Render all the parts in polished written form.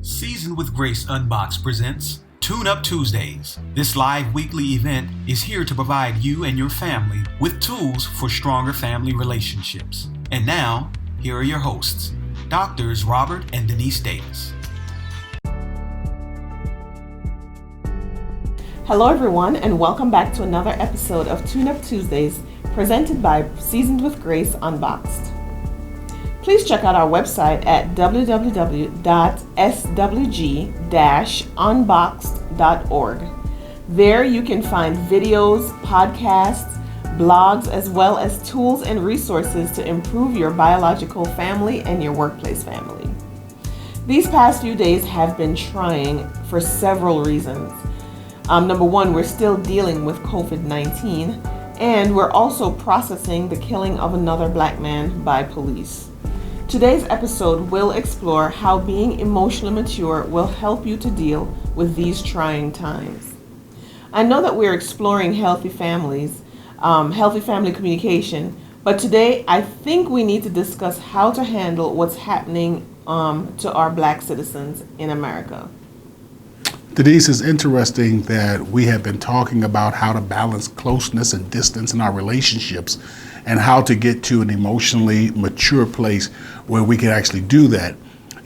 Seasoned with Grace Unbox presents Tune Up Tuesdays. This live weekly event is here to provide you and your family with tools for stronger family relationships. And now, here are your hosts, Doctors Robert and Denise Davis. Hello everyone, and welcome back to another episode of Tune Up Tuesdays, presented by Seasoned with Grace Unboxed. Please check out our website at www.swg-unboxed.org. There you can find videos, podcasts, blogs, as well as tools and resources to improve your biological family and your workplace family. These past few days have been trying for several reasons. Number one, we're still dealing with COVID-19, and we're also processing the killing of another black man by police. Today's episode will explore how being emotionally mature will help you to deal with these trying times. I know that we're exploring healthy family communication, but today I think we need to discuss how to handle what's happening to our black citizens in America. Denise, it's interesting that we have been talking about how to balance closeness and distance in our relationships and how to get to an emotionally mature place where we can actually do that.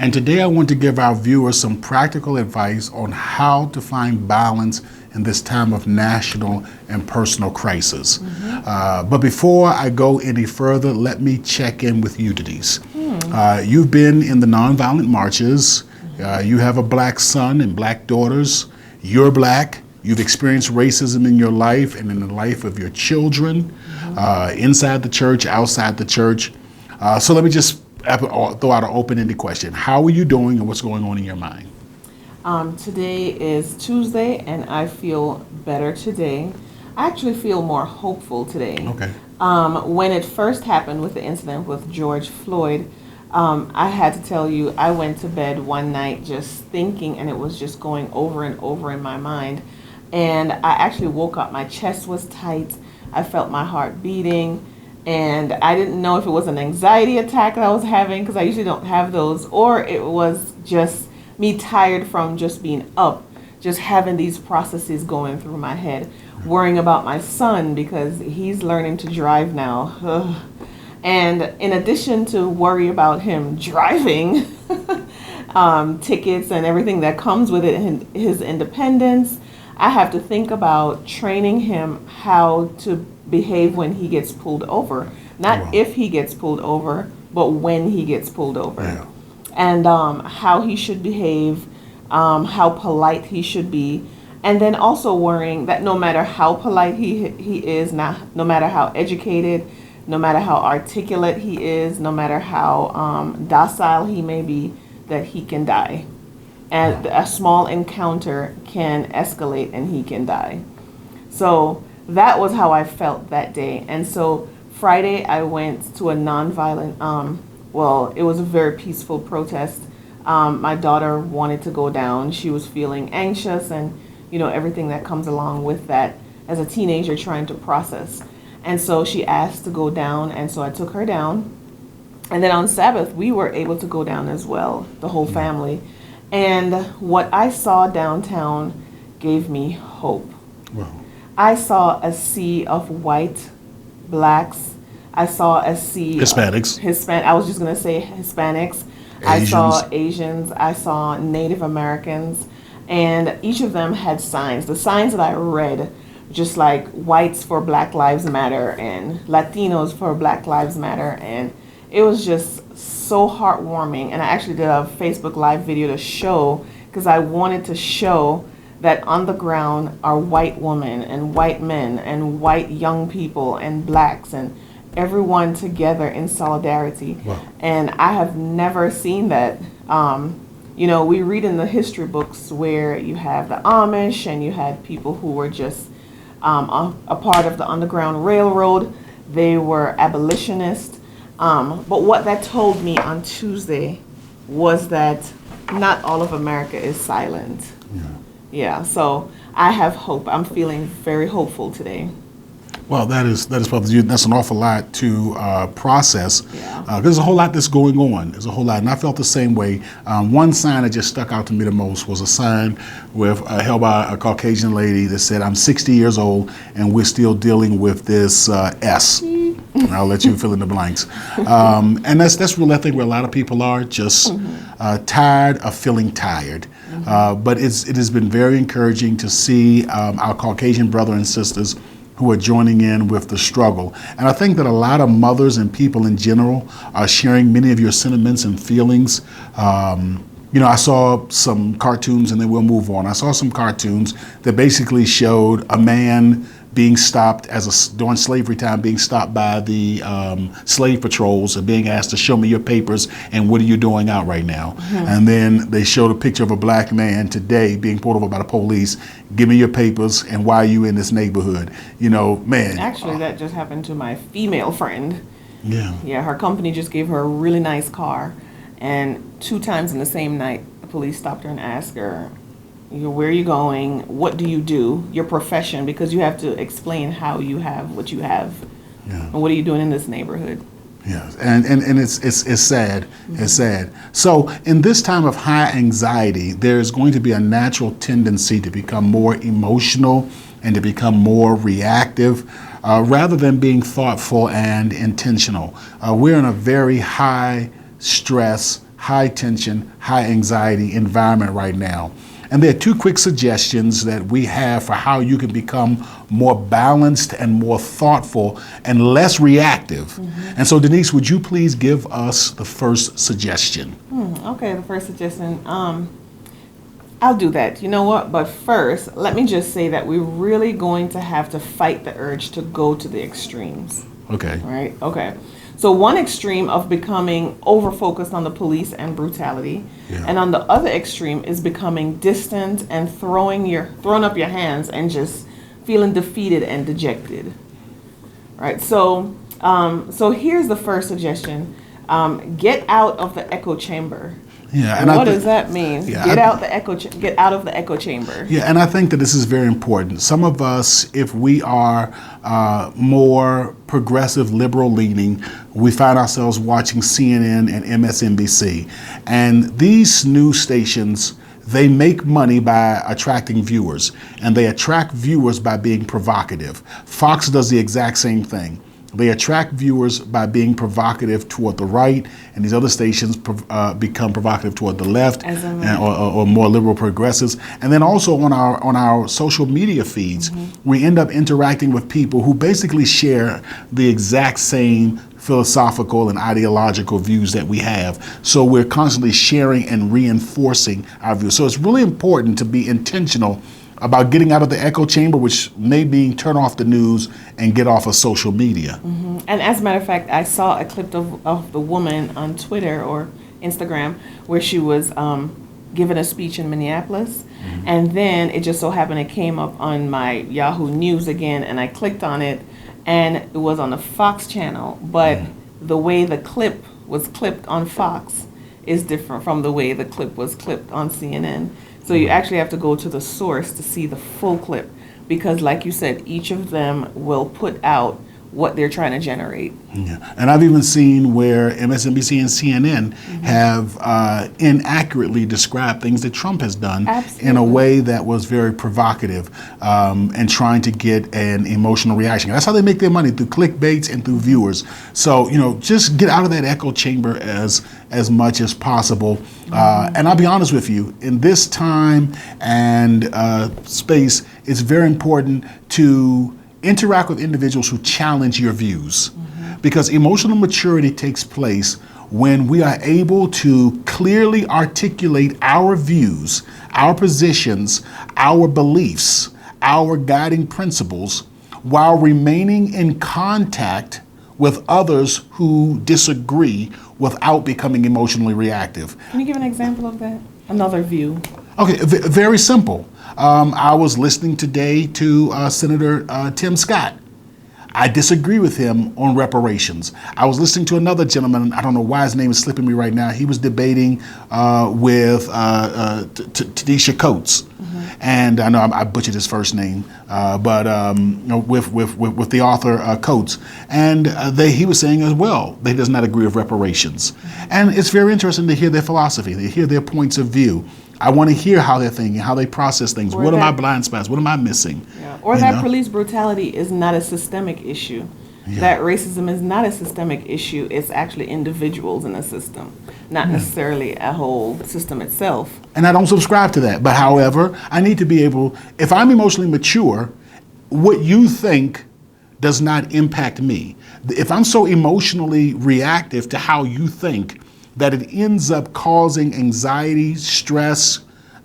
And today I want to give our viewers some practical advice on how to find balance in this time of national and personal crisis. But before I go any further, let me check in with you, Denise. You've been in the nonviolent marches. You have a black son and black daughters. You're black. You've experienced racism in your life and in the life of your children, inside the church, outside the church. So let me just throw out an open-ended question. How are you doing and what's going on in your mind? Today is Tuesday, and I feel better today. I actually feel more hopeful today. Okay. When it first happened with the incident with George Floyd, I had to tell you, I went to bed one night just thinking, and it was just going over and over in my mind. And I actually woke up, my chest was tight, I felt my heart beating, and I didn't know if it was an anxiety attack that I was having, because I usually don't have those, or it was just me tired from just being up, just having these processes going through my head, worrying about my son because he's learning to drive now. Ugh. And in addition to worry about him driving, tickets and everything that comes with it, and his independence, I have to think about training him how to behave when he gets pulled over. Not if he gets pulled over, but when he gets pulled over. Yeah. And how he should behave, how polite he should be. And then also worrying that no matter how polite he is, no matter how educated, no matter how articulate he is, no matter how docile he may be, that he can die. And a small encounter can escalate and he can die. So that was how I felt that day. And so Friday I went to a nonviolent, it was a very peaceful protest. My daughter wanted to go down. She was feeling anxious and, everything that comes along with that as a teenager trying to process. And so she asked to go down, and so I took her down. And then on Sabbath, we were able to go down as well, the whole family. And what I saw downtown gave me hope. Wow. I saw a sea of white, blacks. I saw a sea Hispanics. I was just going to say Hispanics. Asians. I saw Asians. I saw Native Americans. And each of them had signs. The signs that I read, just like whites for Black Lives Matter and Latinos for Black Lives Matter. And it was just so heartwarming. And I actually did a Facebook Live video to show, because I wanted to show that on the ground are white women and white men and white young people and blacks and everyone together in solidarity. Wow. And I have never seen that. We read in the history books where you have the Amish and you had people who were just a part of the Underground Railroad. They were abolitionists. But what that told me on Tuesday was that not all of America is silent. Yeah, so I have hope. I'm feeling very hopeful today. Well, that is probably that's an awful lot to process. Yeah. There's a whole lot that's going on. There's a whole lot, and I felt the same way. One sign that just stuck out to me the most was a sign with held by a Caucasian lady that said, "I'm 60 years old, and we're still dealing with this S." And I'll let you fill in the blanks. And that's really, I think, where a lot of people are, just tired of feeling tired. But it has been very encouraging to see our Caucasian brothers and sisters who are joining in with the struggle. And I think that a lot of mothers and people in general are sharing many of your sentiments and feelings. I saw some cartoons, and then we'll move on. I saw some cartoons that basically showed a man being stopped during slavery time, being stopped by the slave patrols and being asked to show me your papers and what are you doing out right now? And then they showed a picture of a black man today being pulled over by the police. Give me your papers and why are you in this neighborhood? Man. Actually, that just happened to my female friend. Yeah. Yeah, her company just gave her a really nice car, and 2 times in the same night, the police stopped her and asked her, where are you going? What do you do? Your profession, because you have to explain how you have what you have. Yeah. And what are you doing in this neighborhood? Yes, and it's sad. It's sad. So in this time of high anxiety, there's going to be a natural tendency to become more emotional and to become more reactive, rather than being thoughtful and intentional. We're in a very high stress, high tension, high anxiety environment right now. And there are 2 quick suggestions that we have for how you can become more balanced and more thoughtful and less reactive. And so, Denise, would you please give us the first suggestion? Okay, the first suggestion. I'll do that. You know what? But first, let me just say that we're really going to have to fight the urge to go to the extremes. Okay. Right? Okay. So one extreme of becoming over-focused on the police and brutality, and on the other extreme is becoming distant and throwing up your hands and just feeling defeated and dejected. Right? So here's the first suggestion. Get out of the echo chamber. Yeah, and what does that mean? Yeah, get out of the echo chamber. Yeah, and I think that this is very important. Some of us, if we are more progressive, liberal leaning, we find ourselves watching CNN and MSNBC. And these news stations, they make money by attracting viewers, and they attract viewers by being provocative. Fox does the exact same thing. They attract viewers by being provocative toward the right, and these other stations become provocative toward the left, or more liberal progressives. And then also on our social media feeds, we end up interacting with people who basically share the exact same philosophical and ideological views that we have. So we're constantly sharing and reinforcing our views. So it's really important to be intentional about getting out of the echo chamber, which may mean turn off the news and get off of social media. And as a matter of fact, I saw a clip of the woman on Twitter or Instagram where she was giving a speech in Minneapolis. And then it just so happened it came up on my Yahoo News again, and I clicked on it, and it was on the Fox channel. But the way the clip was clipped on Fox is different from the way the clip was clipped on CNN. So you actually have to go to the source to see the full clip, because like you said, each of them will put out what they're trying to generate. Yeah. And I've even seen where MSNBC and CNN have inaccurately described things that Trump has done in a way that was very provocative, and trying to get an emotional reaction. That's how they make their money, through clickbaits and through viewers. So, just get out of that echo chamber as much as possible. And I'll be honest with you, in this time and space, it's very important to interact with individuals who challenge your views, because emotional maturity takes place when we are able to clearly articulate our views, our positions, our beliefs, our guiding principles, while remaining in contact with others who disagree without becoming emotionally reactive. Can you give an example of that? Another view. Okay, very simple. I was listening today to Senator Tim Scott. I disagree with him on reparations. I was listening to another gentleman, I don't know why his name is slipping me right now. He was debating with Tanisha Coates. And I know I butchered his first name, but with the author Coates, and he was saying as well that he does not agree with reparations, and it's very interesting to hear their philosophy, to hear their points of view. I want to hear how they're thinking, how they process things. What are my blind spots? What am I missing? Yeah. Or that police brutality is not a systemic issue. Yeah. That racism is not a systemic issue. It's actually individuals in the system, not necessarily a whole system itself. And I don't subscribe to that. But however, I need to be able, if I'm emotionally mature, what you think does not impact me. If I'm so emotionally reactive to how you think that it ends up causing anxiety, stress,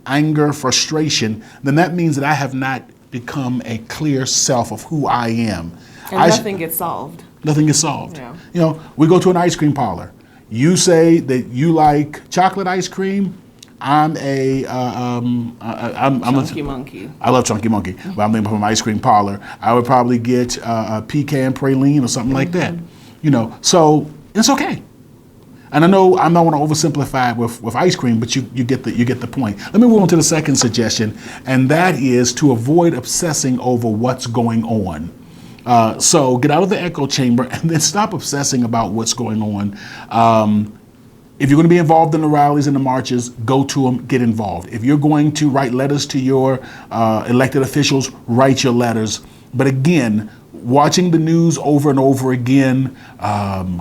anger, frustration, then that means that I have not become a clear self of who I am. And nothing gets solved. Nothing gets solved. Yeah. You know, we go to an ice cream parlor. You say that you like chocolate ice cream. I'm a Chunky Monkey. I love Chunky Monkey, but I'm thinking from an ice cream parlor. I would probably get a pecan praline or something like that. You know, so it's okay. And I know I'm not want to oversimplify it with ice cream, but you get the point. Let me move on to the second suggestion, and that is to avoid obsessing over what's going on. So get out of the echo chamber and then stop obsessing about what's going on. If you're going to be involved in the rallies and the marches, go to them, get involved. If you're going to write letters to your elected officials, write your letters. But again, watching the news over and over again,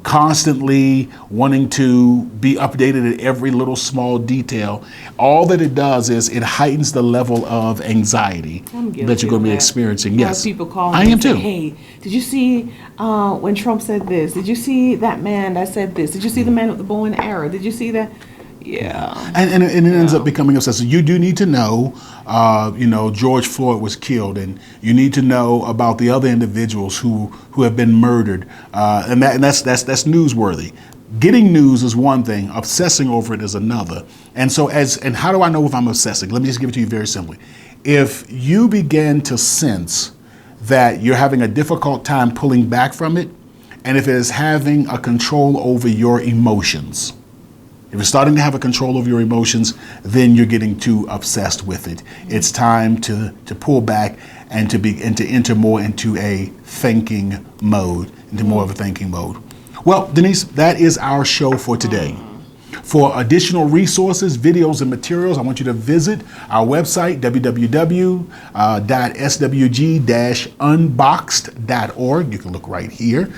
constantly wanting to be updated at every little small detail, all that it does is it heightens the level of anxiety that you're going to be experiencing. Yes, people call me I am too. Hey, did you see when Trump said this? Did you see that man that said this? Did you see the man with the bow and arrow? Did you see that? Yeah. And it ends up becoming obsessive. You do need to know, George Floyd was killed, and you need to know about the other individuals who have been murdered, and that's newsworthy. Getting news is one thing, obsessing over it is another. And so and how do I know if I'm obsessing? Let me just give it to you very simply. If you begin to sense that you're having a difficult time pulling back from it, and if it is having a control over your emotions, if you're starting to have a control over your emotions, then you're getting too obsessed with it. It's time to pull back and to enter more into a thinking mode, Well, Denise, that is our show for today. For additional resources, videos, and materials, I want you to visit our website, www.swg-unboxed.org. You can look right here.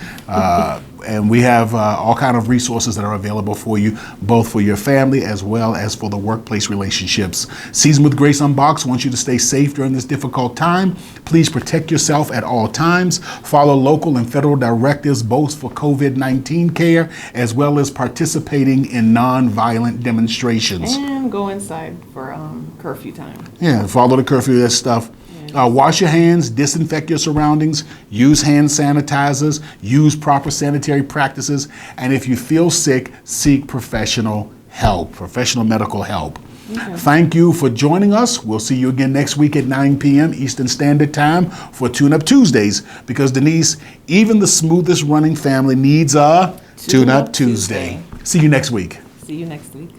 And we have all kind of resources that are available for you, both for your family as well as for the workplace relationships. Season with Grace Unboxed wants you to stay safe during this difficult time. Please protect yourself at all times. Follow local and federal directives, both for COVID-19 care as well as participating in non-violent demonstrations. And go inside for curfew time. Yeah, follow the curfew, that stuff. Wash your hands, disinfect your surroundings, use hand sanitizers, use proper sanitary practices, and if you feel sick, seek professional help, professional medical help. Okay. Thank you for joining us. We'll see you again next week at 9 p.m. Eastern Standard Time for Tune Up Tuesdays, because Denise, even the smoothest running family needs a Tune Up Tuesday. See you next week. See you next week.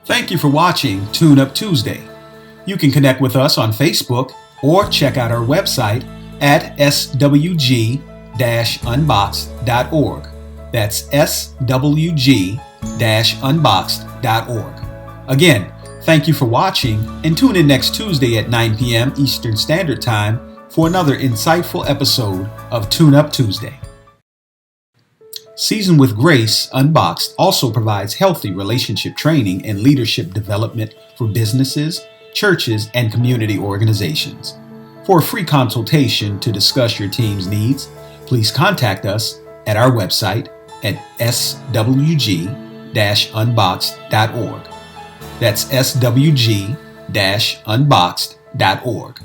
Thank you for watching Tune Up Tuesday. You can connect with us on Facebook or check out our website at swg-unboxed.org. That's swg-unboxed.org. Again, thank you for watching, and tune in next Tuesday at 9 p.m. Eastern Standard Time for another insightful episode of Tune Up Tuesday. Season with Grace Unboxed also provides healthy relationship training and leadership development for businesses, churches, and community organizations. For a free consultation to discuss your team's needs, please contact us at our website at swg-unboxed.org. That's swg-unboxed.org.